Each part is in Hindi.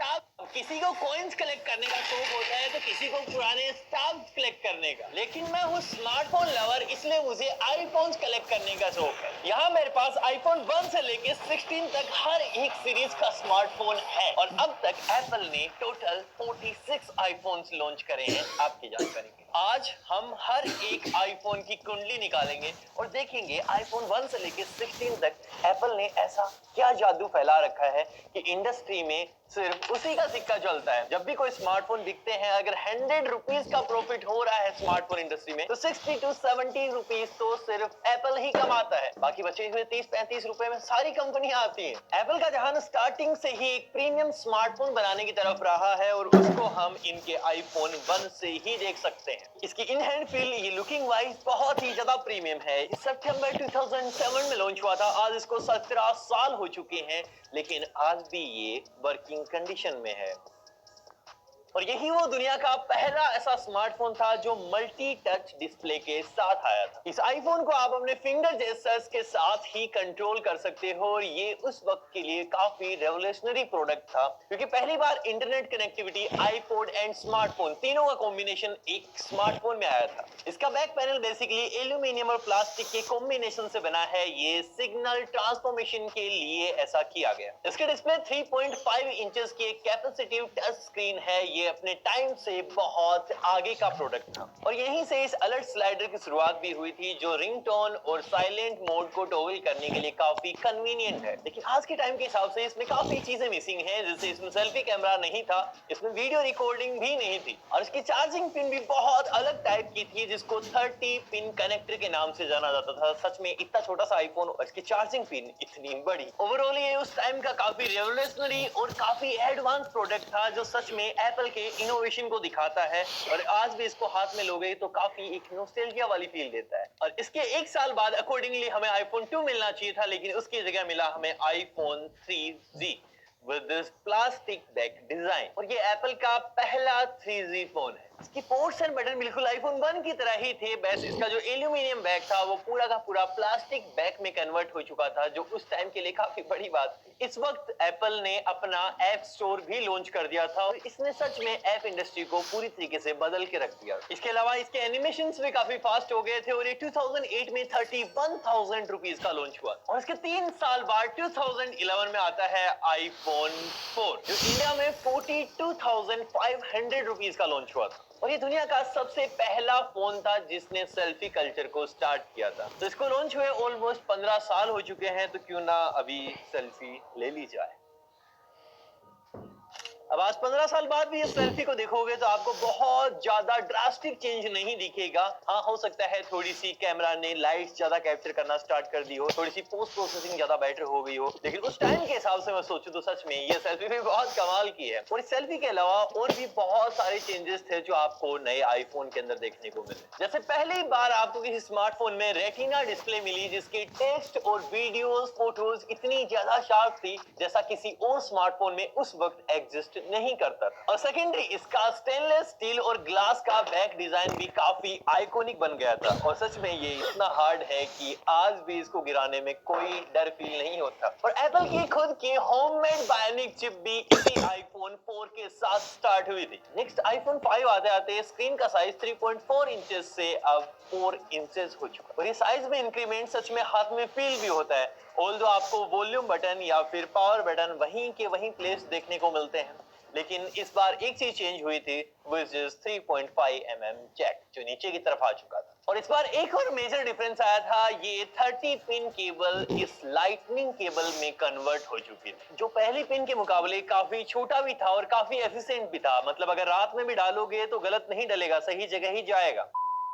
स्टाम्प। किसी को कॉइन्स कलेक्ट करने का शौक होता है तो किसी को पुराने स्टाम्प कलेक्ट करने का, लेकिन मैं हूँ स्मार्टफोन लवर, इसलिए मुझे आईफोन्स कलेक्ट करने का शौक है। यहाँ मेरे पास आईफोन 1 से लेके 16 तक हर एक सीरीज का स्मार्टफोन है और अब तक एप्पल ने टोटल 46 आईफोन्स लॉन्च करे हैं आपकी जानकारी के। आज हम हर एक आईफोन की कुंडली निकालेंगे और देखेंगे आईफोन 1 से लेके 16 तक एप्पल ने ऐसा क्या जादू फैला रखा है कि इंडस्ट्री में सिर्फ उसी का सिक्का चलता है। जब भी कोई स्मार्टफोन दिखते हैं, अगर 100 रुपीज का प्रॉफिट हो रहा है स्मार्टफोन इंडस्ट्री में, तो 60 to 70 रुपीज तो सिर्फ एप्पल ही कमाता है। बाकी बचे हुए 30-35 रुपए में सारी कंपनियां आती हैं। एप्पल का जहां स्टार्टिंग से ही एक प्रीमियम स्मार्टफोन बनाने की तरफ रहा है और उसको हम इनके आईफोन 1 से ही देख सकते हैं। इसकी इन हैंड फील, ये लुकिंग वाइज बहुत ही ज्यादा प्रीमियम है। इस सितंबर 2007 में लॉन्च हुआ था। आज इसको 17 साल हो चुके हैं, लेकिन आज भी ये वर्किंग कंडीशन में है। और यही वो दुनिया का पहला ऐसा स्मार्टफोन था जो मल्टी टच डिस्प्ले के साथ आया था। इस आईफोन को आप अपने फिंगर जेस्चर्स के साथ ही कंट्रोल कर सकते हो और ये उस वक्त के लिए काफी रेवोल्यूशनरी प्रोडक्ट था, क्योंकि पहली बार internet connectivity, iPod and smartphone तीनों का कॉम्बिनेशन एक स्मार्टफोन में आया था। इसका बैक पैनल बेसिकली एल्यूमिनियम और प्लास्टिक के कॉम्बिनेशन से बना है। ये सिग्नल ट्रांसफॉर्मेशन के लिए ऐसा किया गया। इसके डिस्प्ले 3.5 इंचेस की एक कैपेसिटिव टच स्क्रीन है। ये अपने टाइम से बहुत आगे का प्रोडक्ट था और यहीं से इस अलर्ट स्लाइडर की शुरुआत भी हुई थी, जो रिंगटोन और साइलेंट मोड को टॉगल करने के लिए काफी कन्वीनियंट है। लेकिन आज के टाइम के हिसाब से इसमें काफी चीजें मिसिंग हैं, जैसे इसमें सेल्फी कैमरा नहीं था, इसमें वीडियो रिकॉर्डिंग भी नहीं थी और इसकी चार्जिंग पिन भी बहुत अलग टाइप की थी, जिसको 30 पिन कनेक्टर के नाम से जाना जाता था। सच में इतना छोटा सा आईफोन और इसकी चार्जिंग पिन इतनी बड़ी। ओवरऑल ये उस टाइम का काफी रेवोल्यूशनरी और काफी एडवांस प्रोडक्ट था, जो सच में एप्पल के इनोवेशन को दिखाता है और आज भी इसको हाथ में लोगे तो काफी एक नॉस्टैल्जिया वाली फील देता है। और इसके एक साल बाद अकॉर्डिंगली हमें आईफोन 2 मिलना चाहिए था, लेकिन उसकी जगह मिला हमें iPhone 3G with this plastic back design। और ये एप्पल का पहला 3G फोन है। इसकी पोर्ट्स एंड बटन बिल्कुल आईफोन 1 की तरह ही थे, बस इसका जो एल्यूमिनियम बैक था वो पूरा का पूरा प्लास्टिक बैक में कन्वर्ट हो चुका था, जो उस टाइम के लिए काफी बड़ी बात थी। इस वक्त एप्पल ने अपना ऐप स्टोर भी लॉन्च कर दिया था और इसने सच में ऐप इंडस्ट्री को पूरी तरीके से बदल के रख दिया। इसके अलावा इसके एनिमेशंस भी काफी फास्ट हो गए थे और ये 2008 में 31,000 रुपीज का लॉन्च हुआ और इसके 3 साल बाद 2011 में आता है आईफोन 4, जो इंडिया में 42,500 रुपीज का लॉन्च हुआ था और ये दुनिया का सबसे पहला फोन था जिसने सेल्फी कल्चर को स्टार्ट किया था। तो इसको लॉन्च हुए ऑलमोस्ट 15 साल हो चुके हैं, तो क्यों ना अभी सेल्फी ले ली जाए। अब आज 15 साल बाद भी इस सेल्फी को देखोगे तो आपको बहुत ज्यादा ड्रास्टिक चेंज नहीं दिखेगा। हाँ, हो सकता है थोड़ी सी कैमरा ने लाइट ज्यादा कैप्चर करना स्टार्ट कर दी हो, थोड़ी सी पोस्ट प्रोसेसिंग ज्यादा बेटर हो गई हो, लेकिन उस टाइम के हिसाब से मैं सोचूं तो सच में ये सेल्फी भी बहुत कमाल की है। और इस सेल्फी के अलावा और भी बहुत सारे चेंजेस थे जो आपको नए आईफोन के अंदर देखने को मिले। जैसे पहली बार आपको किसी स्मार्टफोन में रेटिना डिस्प्ले मिली, जिसकी टेक्स्ट और वीडियोस, फोटोज इतनी ज्यादा शार्प थी जैसा किसी और स्मार्टफोन में उस वक्त एग्जिस्ट नहीं करता था। और सेकेंडरी, इसका स्टेनलेस स्टील और ग्लास का बैक डिजाइन भी काफी आइकॉनिक बन गया था और सच में ये इतना हार्ड है कि आज भी इसको गिराने में कोई डर फील नहीं होता। और एप्पल की खुद की होममेड बायोनिक चिप भी इसी आईफोन 4 के साथ स्टार्ट हुई थी। नेक्स्ट आईफोन 5 आते आते स्क्रीन का साइज 3.4 इंचेस से अब 4 इंचेस हो चुका और ये साइज में इंक्रीमेंट सच में हाथ में फील भी होता है। ऑल्दो आपको वॉल्यूम बटन या फिर पावर बटन वहीं के वहीं प्लेस देखने को मिलते हैं, लेकिन इस बार एक चीज चेंज हुई थी, which is 3.5 mm जैक, जो नीचे की तरफ आ चुका था। और इस बार एक और मेजर डिफरेंस आया था, ये 30 पिन केबल इस लाइटनिंग केबल में कन्वर्ट हो चुकी थी, जो पहली पिन के मुकाबले काफी छोटा भी था और काफी एफिशिएंट भी था। मतलब अगर रात में भी डालोगे तो गलत नहीं डलेगा, सही जगह ही जाएगा।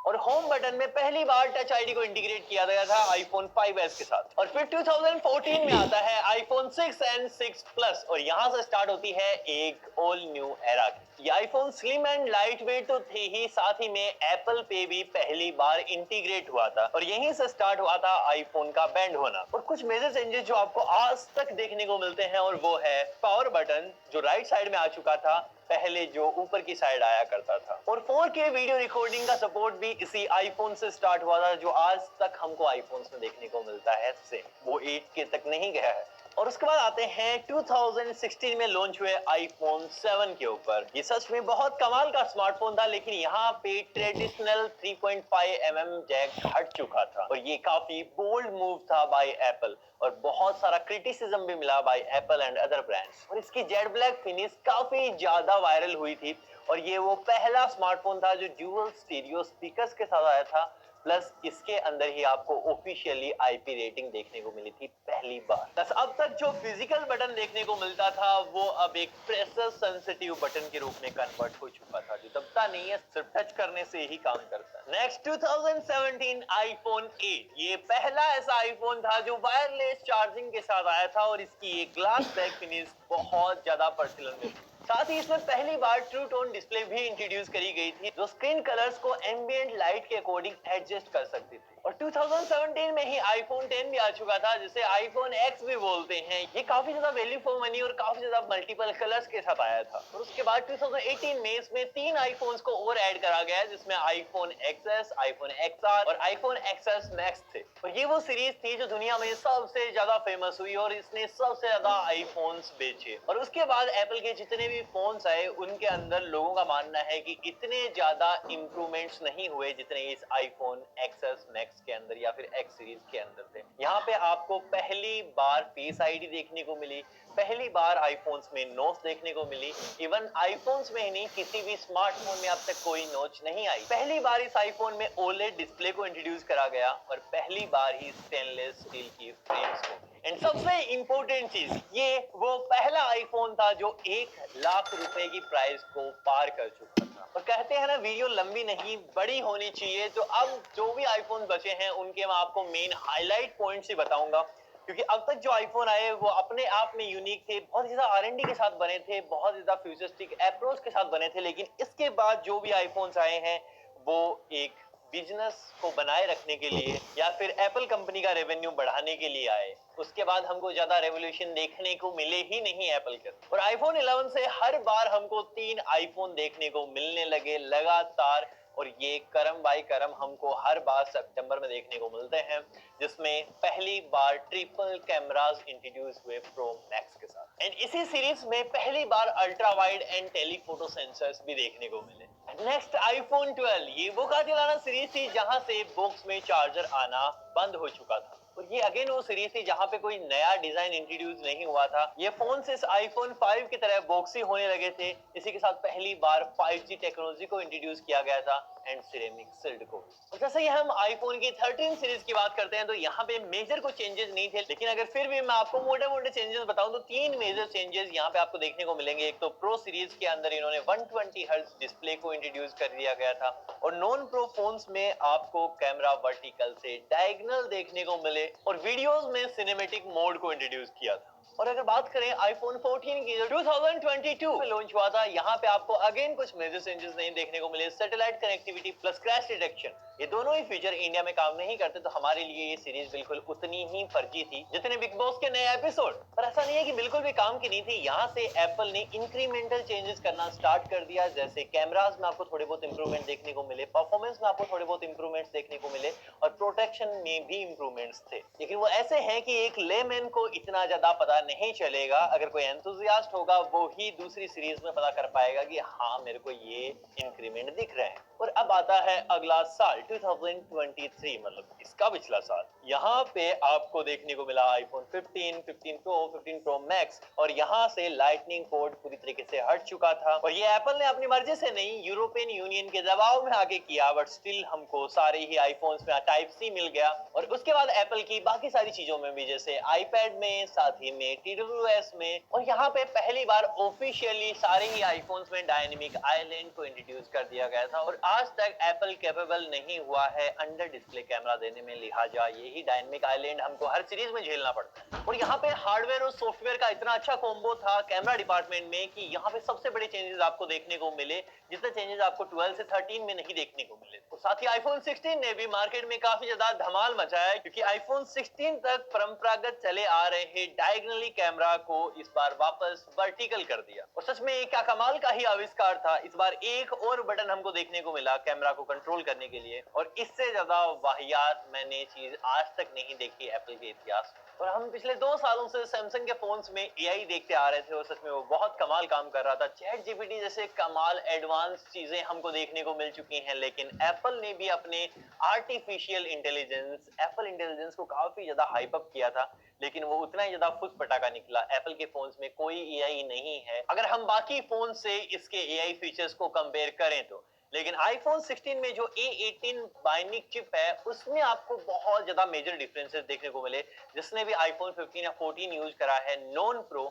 और होम बटन में पहली बार टच आईडी को इंटीग्रेट किया गया था आईफोन 5s के साथ। और फिर 2014 में आता है आईफोन 6 एंड 6 प्लस और यहां से स्टार्ट होती है एक ऑल न्यू एरा की। ये iPhone slim and light weight तो थे ही, साथ ही में एप्पल पे भी पहली बार इंटीग्रेट हुआ था और यहीं से स्टार्ट हुआ था आईफोन का बैंड होना। और कुछ मेजर चेंजेस जो आपको आज तक देखने को मिलते हैं और वो है पावर बटन, जो राइट साइड में आ चुका था, पहले जो ऊपर की साइड आया करता था। और 4K वीडियो रिकॉर्डिंग का सपोर्ट भी इसी आईफोन से स्टार्ट हुआ था, जो आज तक हमको आईफोन्स में देखने को मिलता है। सेम वो 8K तक नहीं गया है। और उसके बाद आते हैं 2016 में लॉन्च हुए आईफोन 7 के ऊपर। ये सच में बहुत कमाल का स्मार्टफोन था, लेकिन यहाँ पे ट्रेडिशनल 3.5 mm जैक हट चुका था और ये काफी बोल्ड मूव था बाय एप्पल और बहुत सारा क्रिटिसिज्म भी मिला bye Apple and other brands. और इसकी जेड ब्लैक फिनिश काफी ज्यादा वायरल हुई थी और ये वो पहला स्मार्टफोन था जो ड्यूअल स्टीरियो स्पीकर्स के साथ आया था, प्लस इसके अंदर ही आपको ऑफिशियली आईपी रेटिंग देखने को मिली थी पहली बार। बस अब तक जो फिजिकल बटन देखने को मिलता था वो अब एक प्रेशर सेंसिटिव बटन के रूप में कन्वर्ट हो चुका था, जो दबता नहीं है, सिर्फ टच करने से ही काम करता है। नेक्स्ट 2017 आईफोन 8, ये पहला ऐसा आईफोन था जो वायरलेस चार्जिंग के साथ आया था और इसकी एक ग्लास बैक फिनिश बहुत ज्यादा प्रचलन में थी। साथ ही इसमें पहली बार ट्रू टोन डिस्प्ले भी इंट्रोड्यूस करी गई थी जो स्क्रीन कलर्स को एम्बिएंट लाइट के अकॉर्डिंग एडजस्ट कर सकती थी। और 2017 में ही आईफोन 10 भी आ चुका था जिसे आईफोन एक्स भी बोलते हैं। ये काफी ज्यादा वैल्यू फॉर मनी और काफी ज्यादा मल्टीपल कलर्स के साथ आया था। और उसके बाद 2018 में इसमें 3 आईफोन्स को और ऐड करा गया जिसमें आईफोन एक्सएस, आईफोन एक्सआर और आईफोन एक्सएस मैक्स थे। और ये वो सीरीज थी जो दुनिया में सबसे ज्यादा फेमस हुई और इसने सबसे ज्यादा आईफोन्स बेचे। और उसके बाद एप्पल के जितने भी फोन्स आए उनके अंदर लोगों का मानना है कि इतने ज्यादा इंप्रूवमेंट्स नहीं हुए जितने इस आईफोन एक्सएस मैक्स के अंदर या फिर एक्स सीरीज के अंदर थे। यहाँ पे आपको पहली बार फेस आईडी देखने को मिली, पहली बार आईफोन्स में नोच देखने को मिली। इवन आईफोन्स में ही नहीं, किसी भी स्मार्टफोन में अब तक कोई नोच नहीं आई। पहली बार इस आईफोन में ओलेड डिस्प्ले को इंट्रोड्यूस करा गया और पहली बार ही स्टेनलेस स्टील की फ्रेम्स को। एंड सबसे इंपॉर्टेंट चीज, ये वो पहला आईफोन था जो 1 लाख रुपए की प्राइस को पार कर चुका था। और कहते हैं ना, वीडियो लंबी नहीं बड़ी होनी चाहिए, तो अब जो भी आईफोन बचे हैं उनके मैं आपको मेन हाईलाइट पॉइंट्स ही बताऊंगा, क्योंकि अब तक जो आईफोन आए वो अपने आप में यूनिक थे, बहुत ज्यादा आर&डी के साथ बने थे, बहुत ज्यादा फ्यूचरिस्टिक अप्रोच के साथ बने थे। लेकिन इसके बाद जो भी आईफोन्स आए हैं वो एक बिजनेस को बनाए रखने के लिए या फिर एप्पल कंपनी का रेवेन्यू बढ़ाने के लिए आए। उसके बाद हमको ज्यादा रेवोल्यूशन देखने को मिले ही नहीं एप्पल के। और आईफोन 11 से हर बार हमको 3 आईफोन देखने को मिलने लगे लगातार, और ये करम बाई करम हमको हर बार सितंबर में देखने को मिलते हैं, जिसमें पहली बार ट्रिपल कैमरास इंट्रोड्यूस हुए प्रो मैक्स के साथ। एंड इसी सीरीज में पहली बार ultra wide and telephoto sensors भी देखने को मिले। नेक्स्ट आईफोन 12, ये वो कातिलाना सीरीज थी जहां से बॉक्स में चार्जर आना बंद हो चुका था। और ये अगेन वो सीरीज थी जहां पे कोई नया डिजाइन इंट्रोड्यूस नहीं हुआ था। ये फोन से आईफोन 5 की तरह बॉक्सी होने लगे थे। इसी के साथ पहली बार 5G टेक्नोलॉजी को इंट्रोड्यूस किया गया था एंड सिरेमिक शिल्ड को। और जैसे ही हम आईफोन की 13 सीरीज की बात करते हैं तो यहाँ पे मेजर कोई चेंजेस नहीं थे, लेकिन अगर फिर भी मैं आपको मोटे मोटे चेंजेस बताऊं तो 3 मेजर चेंजेस यहाँ पे आपको देखने को मिलेंगे। एक तो प्रो सीरीज के अंदर इन्होंने 120 हर्ट्ज डिस्प्ले को इंट्रोड्यूस कर दिया गया था और नॉन प्रो फोन्स में आपको कैमरा वर्टिकल से डायगोनल देखने को मिले और वीडियोस में सिनेमैटिक मोड को इंट्रोड्यूस किया था। और अगर बात करें आईफोन 14 की जो 2022 में लॉन्च हुआ था, यहाँ पे आपको अगेन कुछ मेजर चेंजेस नहीं देखने को मिले। Satellite connectivity plus crash detection, ये दोनों ही फीचर इंडिया में काम नहीं करते, तो हमारे लिए ये सीरीज बिल्कुल उतनी ही फर्जी थी जितने बिग बॉस के नए एपिसोड। पर ऐसा नहीं है कि बिल्कुल भी काम की नहीं थी। यहाँ से एप्पल ने इंक्रीमेंटल चेंजेस करना स्टार्ट कर दिया, जैसे कैमरास में आपको थोड़े बहुत इंप्रूवमेंट देखने को मिले, परफॉर्मेंस में आपको थोड़े बहुत इंप्रूवमेंट्स देखने को मिले और प्रोटेक्शन में भी इंप्रूवमेंट्स थे। लेकिन वो ऐसे हैं कि एक लेमैन को इतना ज्यादा पता नहीं चलेगा। अगर कोई एंथुसियास्ट होगा वो ही दूसरी सीरीज में पता कर पाएगा कि हाँ मेरे को ये इंक्रीमेंट दिख रहे हैं। और अब आता है अगला साल 2023, मतलब इसका पिछला साल। यहाँ पे आपको देखने को मिला आईफोन 15, 15 प्रो, 15 प्रो मैक्स, और यहाँ से लाइटनिंग पोर्ट पूरी तरीके से हट चुका था। और ये एप्पल ने अपनी मर्जी से नहीं, यूरोपियन यूनियन के दबाव में आके किया, बट स्टिल हमको सारे ही आईफोन्स में टाइप सी मिल गया। और उसके बाद एप्पल की बाकी सारी चीजों में भी, जैसे आईपैड में, साथ ही में TWS में, और यहाँ पे पहली बार ऑफिशियली सारे ही आईफोन्स में डायनेमिक आइलैंड को इंट्रोड्यूस कर दिया गया था। और आज तक एप्पल कैपेबल नहीं हुआ है अंडर डिस्प्ले कैमरा देने में, लिहाजा यही डायनेमिक आइलैंड हमको हर सीरीज में झेलना पड़ता है। और यहाँ पे हार्डवेयर और सॉफ्टवेयर का इतना अच्छा कॉम्बो था कैमरा डिपार्टमेंट में कि यहाँ पे सबसे बड़े चेंजेस आपको देखने को मिले, जितने चेंजेस आपको 12 से 13 में नहीं देखने को मिले। और साथ ही आईफोन 16 ने भी मार्केट में काफी ज्यादा धमाल मचाया है, क्योंकि आईफोन 16 तक परंपरागत चले आ रहे डायगोनली कैमरा को इस बार वापस वर्टिकल कर दिया। और सच में एक क्या कमाल का ही आविष्कार था। इस बार एक और बटन हमको देखने को मिला कैमरा को कंट्रोल करने के लिए, और इससे ज्यादा वाहियात मैंने चीज आज तक नहीं देखी एप्पल के इतिहास में। और हम पिछले 2 सालों से सैमसंग के फोन्स में एआई देखते आ रहे थे और सच में वो बहुत कमाल काम कर रहा था। चैट जीपीटी जैसे कमाल एडवांस चीजें हमको देखने को मिल चुकी हैं, लेकिन एप्पल ने भी अपने आर्टिफिशियल इंटेलिजेंस एप्पल इंटेलिजेंस को काफी ज्यादा हाइप अप किया था, लेकिन वो उतना ही ज्यादा फुस पटाखा निकला। एप्पल के फोन्स में कोई एआई नहीं है अगर हम बाकी फोन से इसके एआई फीचर्स को कंपेयर करें तो। लेकिन आईफोन 16 में जो A18 बाइनिक चिप है उसमें आपको बहुत ज्यादा मेजर डिफरेंसेस देखने को मिले। जिसने भी आईफोन 15 या 14 यूज करा है नॉन प्रो,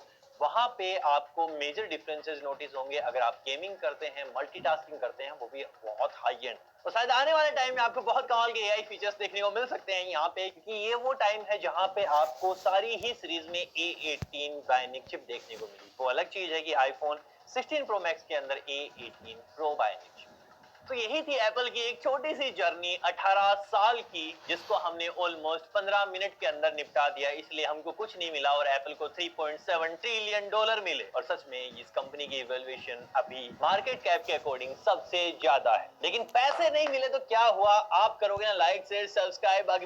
वहां पे आपको मेजर डिफरेंसेस नोटिस होंगे अगर आप गेमिंग करते हैं, मल्टीटास्किंग करते हैं, वो भी बहुत हाई एंड। तो शायद आने वाले टाइम में आपको बहुत कमाल के एआई फीचर्स देखने को मिल सकते हैं यहाँ पे, क्योंकि ये वो टाइम है जहाँ पे आपको सारी ही सीरीज में A18 बाइनिक चिप देखने को मिली। वो अलग चीज है कि आईफोन 16 प्रो मैक्स के अंदर A18 प्रो बाइनिक चिप। तो यही थी एप्पल की एक छोटी सी जर्नी 18 साल की, जिसको हमने ऑलमोस्ट 15 मिनट के अंदर निपटा दिया। इसलिए हमको कुछ नहीं मिला और एप्पल को 3.7 ट्रिलियन डॉलर मिले। और सच में इस कंपनी की इवैल्यूएशन अभी मार्केट कैप के अकॉर्डिंग सबसे ज्यादा है। लेकिन पैसे नहीं मिले तो क्या हुआ, आप करोगे ना लाइक शेयर सब्सक्राइब। बाकी